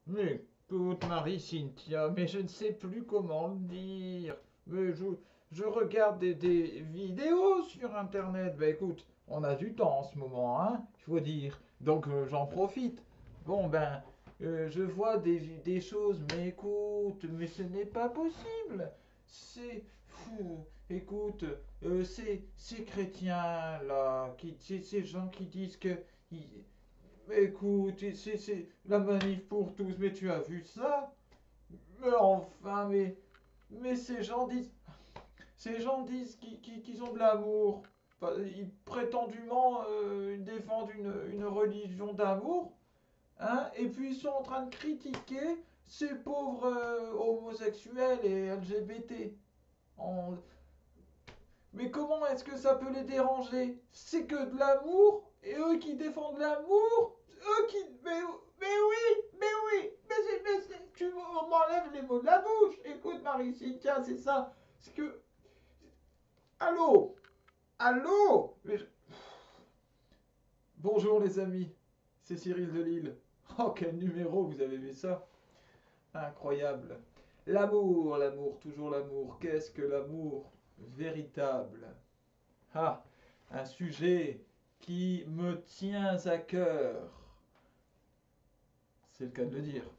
Mais écoute, Marie-Cynthia, mais je ne sais plus comment le dire. Mais je regarde des vidéos sur Internet. Ben écoute, on a du temps en ce moment, hein, il faut dire. Donc j'en profite. Bon ben, je vois des choses, mais écoute, mais ce n'est pas possible. C'est fou. Écoute, ces chrétiens là, ces gens qui disent que mais écoute, c'est la manif pour tous, mais tu as vu ça? Mais enfin, mais ces gens disent qu'ils ont de l'amour. Enfin, ils prétendument ils défendent une religion d'amour, hein, et puis ils sont en train de critiquer ces pauvres homosexuels et LGBT. En- Mais comment est-ce que ça peut les déranger? C'est que de l'amour, et eux qui défendent l'amour, eux qui... tu m'enlèves les mots de la bouche. Écoute, Marie-Cynthia, c'est ça. C'est que... Allô? Allô? Bonjour les amis, c'est Cyril de Lille. Oh, quel numéro, vous avez vu ça? Incroyable. L'amour, l'amour, toujours l'amour. Qu'est-ce que l'amour véritable? Ah, un sujet qui me tient à cœur. C'est le cas de le dire.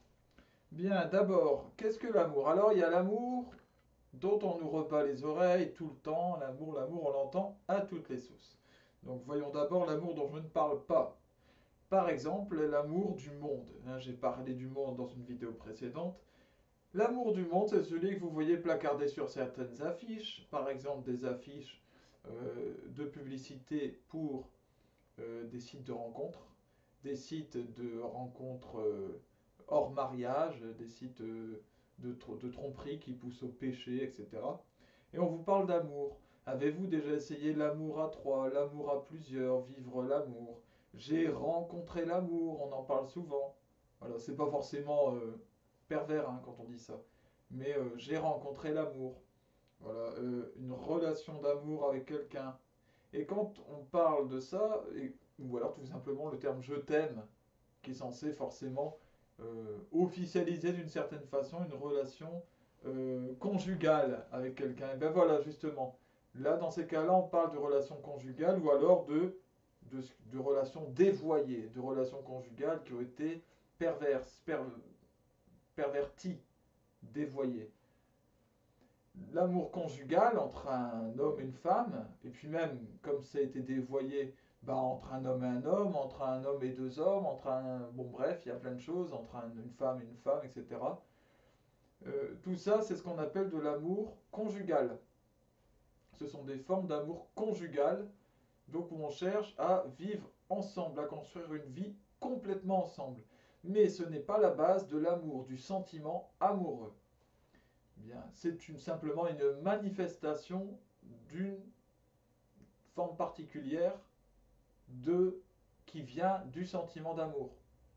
Bien, d'abord, qu'est-ce que l'amour? Alors, il y a l'amour dont on nous rebat les oreilles tout le temps. L'amour, on l'entend à toutes les sauces. Donc, voyons d'abord l'amour dont je ne parle pas. Par exemple, l'amour du monde. Hein, j'ai parlé du monde dans une vidéo précédente. L'amour du monde, c'est celui que vous voyez placardé sur certaines affiches. Par exemple, des affiches de publicité pour des sites de rencontres, des sites de rencontres hors mariage, des sites de tromperie qui poussent au péché, etc. Et on vous parle d'amour. Avez-vous déjà essayé l'amour à trois, l'amour à plusieurs, vivre l'amour? J'ai rencontré l'amour, on en parle souvent. Voilà, c'est pas forcément pervers hein, quand on dit ça. Mais j'ai rencontré l'amour. Voilà, une relation d'amour avec quelqu'un. Et quand on parle de ça, ou alors tout simplement le terme je t'aime, qui est censé forcément officialiser d'une certaine façon une relation conjugale avec quelqu'un, et ben voilà justement, là dans ces cas-là on parle de relation conjugale ou alors de relations dévoyées, de relations conjugales qui ont été perverses, perverties, dévoyées. L'amour conjugal entre un homme et une femme, et puis même, comme ça a été dévoyé, bah, entre un homme et un homme, entre un homme et deux hommes, entre un... Bon bref, il y a plein de choses, entre une femme, etc. Tout ça, c'est ce qu'on appelle de l'amour conjugal. Ce sont des formes d'amour conjugal, donc où on cherche à vivre ensemble, à construire une vie complètement ensemble. Mais ce n'est pas la base de l'amour, du sentiment amoureux. Bien, c'est simplement une manifestation d'une forme particulière de qui vient du sentiment d'amour.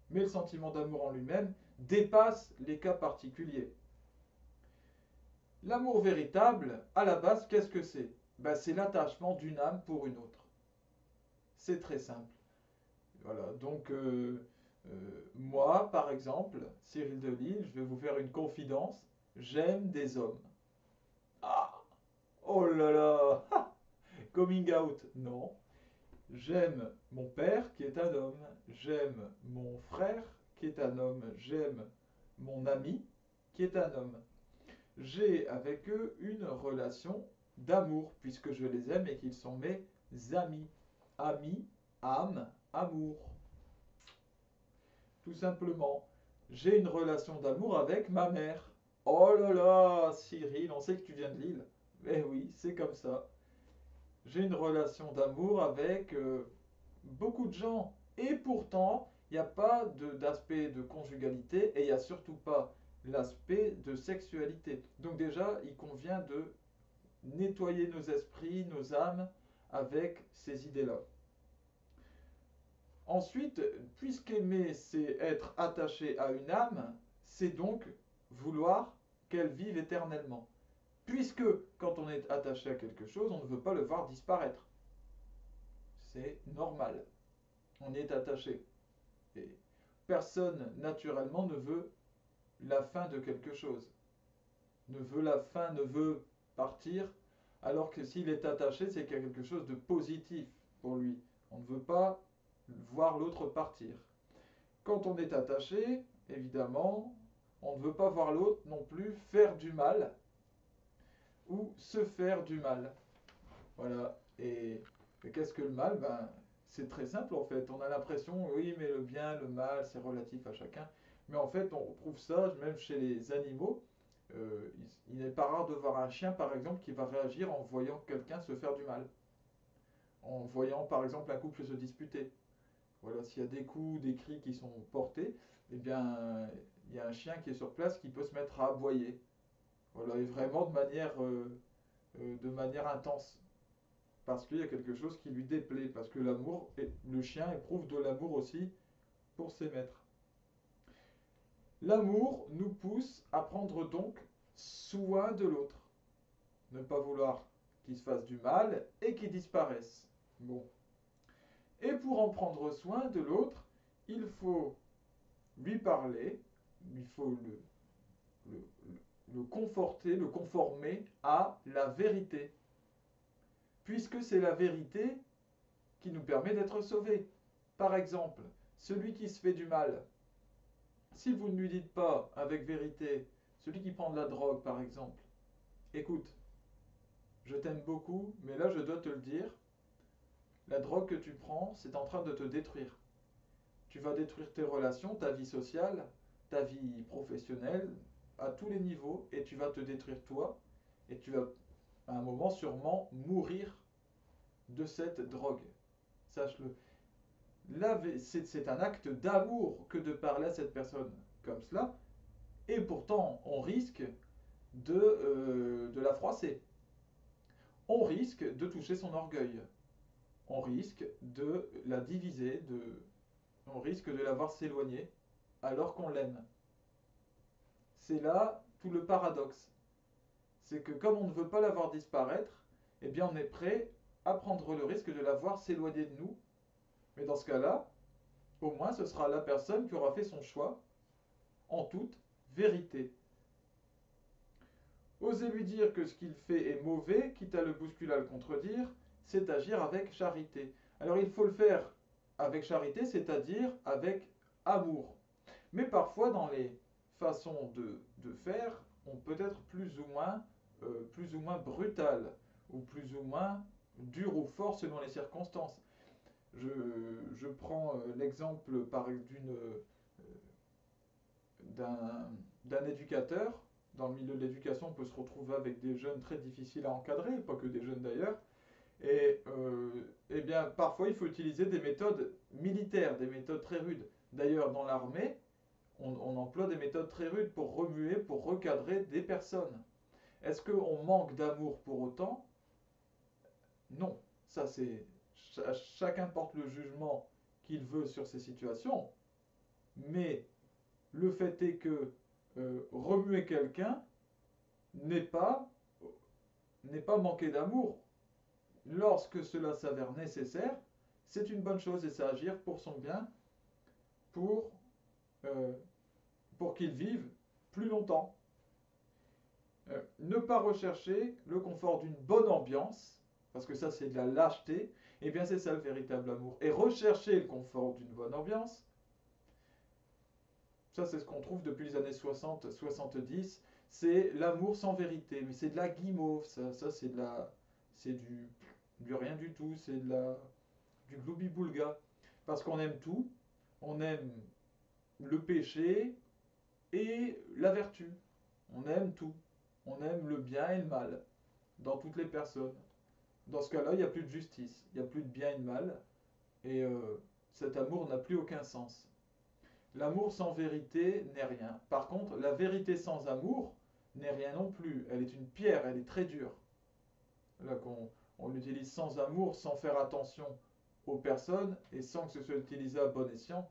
Mais le sentiment d'amour en lui-même dépasse les cas particuliers. L'amour véritable, à la base, qu'est-ce que c'est? Ben, c'est l'attachement d'une âme pour une autre. C'est très simple. Voilà, donc moi, par exemple, Cyril Delisle, je vais vous faire une confidence. J'aime des hommes. Ah, oh là là, coming out, non. J'aime mon père qui est un homme. J'aime mon frère qui est un homme. J'aime mon ami qui est un homme. J'ai avec eux une relation d'amour puisque je les aime et qu'ils sont mes amis. Amis, âme, amour. Tout simplement. J'ai une relation d'amour avec ma mère. Oh là là, Cyril, on sait que tu viens de Lille. Mais oui, c'est comme ça. J'ai une relation d'amour avec beaucoup de gens. Et pourtant, il n'y a pas d'aspect de conjugalité et il n'y a surtout pas l'aspect de sexualité. Donc déjà, il convient de nettoyer nos esprits, nos âmes avec ces idées-là. Ensuite, puisqu'aimer, c'est être attaché à une âme, c'est donc vouloir qu'elle vive éternellement. Puisque quand on est attaché à quelque chose, on ne veut pas le voir disparaître. C'est normal. On y est attaché. Et personne, naturellement, ne veut la fin de quelque chose. Ne veut la fin, ne veut partir, alors que s'il est attaché, c'est qu'il y a quelque chose de positif pour lui. On ne veut pas voir l'autre partir. Quand on est attaché, évidemment, on ne veut pas voir l'autre non plus faire du mal ou se faire du mal. Voilà. Et qu'est-ce que le mal? Ben, c'est très simple en fait. On a l'impression, oui, mais le bien, le mal, c'est relatif à chacun. Mais en fait, on trouve ça même chez les animaux. Il n'est pas rare de voir un chien, par exemple, qui va réagir en voyant quelqu'un se faire du mal. En voyant, par exemple, un couple se disputer. Voilà, s'il y a des coups, des cris qui sont portés, eh bien, il y a un chien qui est sur place qui peut se mettre à aboyer. Voilà, et vraiment de manière intense. Parce qu'il y a quelque chose qui lui déplaît. Parce que l'amour, le chien éprouve de l'amour aussi pour ses maîtres. L'amour nous pousse à prendre donc soin de l'autre. Ne pas vouloir qu'il se fasse du mal et qu'il disparaisse. Bon. Et pour en prendre soin de l'autre, il faut lui parler, il faut le, le conforter, le conformer à la vérité. Puisque c'est la vérité qui nous permet d'être sauvés. Par exemple, celui qui se fait du mal, si vous ne lui dites pas avec vérité, celui qui prend de la drogue par exemple, écoute, je t'aime beaucoup, mais là je dois te le dire, la drogue que tu prends, c'est en train de te détruire. Tu vas détruire tes relations, ta vie sociale, ta vie professionnelle, à tous les niveaux, et tu vas te détruire toi, et tu vas à un moment sûrement mourir de cette drogue. Sache-le. Là, c'est un acte d'amour que de parler à cette personne comme cela, et pourtant on risque de la froisser. On risque de toucher son orgueil. On risque de la diviser, on risque de la voir s'éloigner alors qu'on l'aime. C'est là tout le paradoxe. C'est que comme on ne veut pas la voir disparaître, eh bien on est prêt à prendre le risque de la voir s'éloigner de nous. Mais dans ce cas-là, au moins ce sera la personne qui aura fait son choix en toute vérité. Oser lui dire que ce qu'il fait est mauvais, quitte à le bousculer, à le contredire, c'est agir avec charité. Alors il faut le faire avec charité, c'est-à-dire avec amour. Mais parfois dans les façons de faire, on peut être plus ou moins brutal, ou plus ou moins dur ou fort selon les circonstances. Je prends l'exemple d'un éducateur. Dans le milieu de l'éducation, on peut se retrouver avec des jeunes très difficiles à encadrer, pas que des jeunes d'ailleurs. Et eh bien, parfois, il faut utiliser des méthodes militaires, des méthodes très rudes. D'ailleurs, dans l'armée, on emploie des méthodes très rudes pour remuer, pour recadrer des personnes. Est-ce qu'on manque d'amour pour autant? Non. Ça, c'est chacun porte le jugement qu'il veut sur ces situations. Mais le fait est que remuer quelqu'un n'est pas, n'est pas manquer d'amour. Lorsque cela s'avère nécessaire, c'est une bonne chose et c'est agir pour son bien, pour, euh, pour qu'il vive plus longtemps. Ne pas rechercher le confort d'une bonne ambiance, parce que ça c'est de la lâcheté, et bien c'est ça le véritable amour. Et rechercher le confort d'une bonne ambiance, ça c'est ce qu'on trouve depuis les années 60-70, c'est l'amour sans vérité, mais c'est de la guimauve, ça c'est du rien du tout, c'est du gloubi-boulga, parce qu'on aime tout, on aime le péché et la vertu, on aime tout, on aime le bien et le mal dans toutes les personnes. Dans ce cas-là, il n'y a plus de justice, il n'y a plus de bien et de mal, et cet amour n'a plus aucun sens. L'amour sans vérité n'est rien. Par contre, la vérité sans amour n'est rien non plus. Elle est une pierre, elle est très dure. Là, on l'utilise sans amour, sans faire attention aux personnes et sans que ce soit utilisé à bon escient,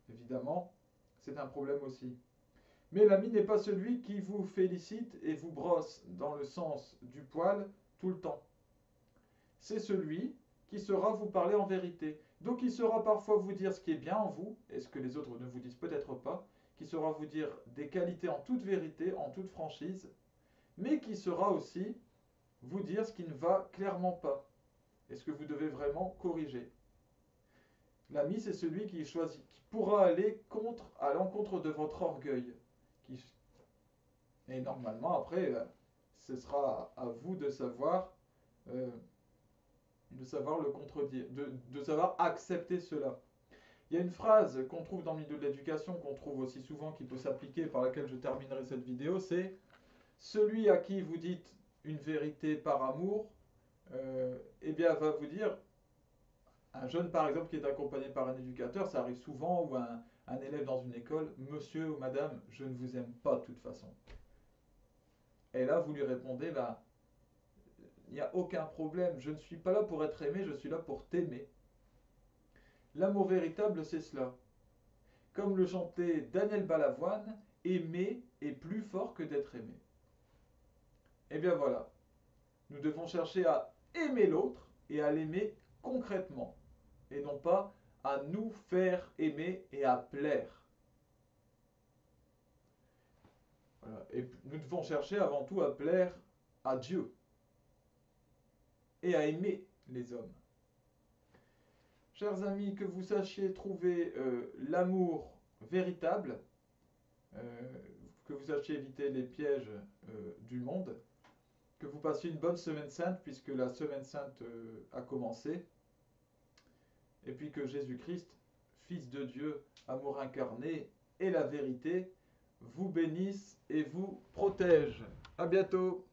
évidemment, c'est un problème aussi. Mais l'ami n'est pas celui qui vous félicite et vous brosse dans le sens du poil tout le temps. C'est celui qui saura vous parler en vérité. Donc il saura parfois vous dire ce qui est bien en vous, et ce que les autres ne vous disent peut-être pas, qui saura vous dire des qualités en toute vérité, en toute franchise, mais qui saura aussi vous dire ce qui ne va clairement pas et ce que vous devez vraiment corriger. L'ami, c'est celui qui choisit, qui pourra aller à l'encontre de votre orgueil. Et normalement, après, ce sera à vous euh, de savoir le contredire, de savoir accepter cela. Il y a une phrase qu'on trouve dans le milieu de l'éducation, qu'on trouve aussi souvent, qui peut s'appliquer, par laquelle je terminerai cette vidéo, c'est celui à qui vous dites une vérité par amour, eh bien, va vous dire, un jeune par exemple qui est accompagné par un éducateur, ça arrive souvent, ou un élève dans une école, monsieur ou madame, je ne vous aime pas de toute façon. Et là, vous lui répondez, bah, il n'y a aucun problème, je ne suis pas là pour être aimé, je suis là pour t'aimer. L'amour véritable, c'est cela. Comme le chantait Daniel Balavoine, aimer est plus fort que d'être aimé. Eh bien voilà, nous devons chercher à aimer l'autre et à l'aimer concrètement, et non pas à nous faire aimer et à plaire. Voilà. Et nous devons chercher avant tout à plaire à Dieu et à aimer les hommes. Chers amis, que vous sachiez trouver l'amour véritable, que vous sachiez éviter les pièges du monde, que vous passiez une bonne semaine sainte, puisque la semaine sainte a commencé, et puis que Jésus-Christ, Fils de Dieu, amour incarné et la vérité, vous bénisse et vous protège. À bientôt.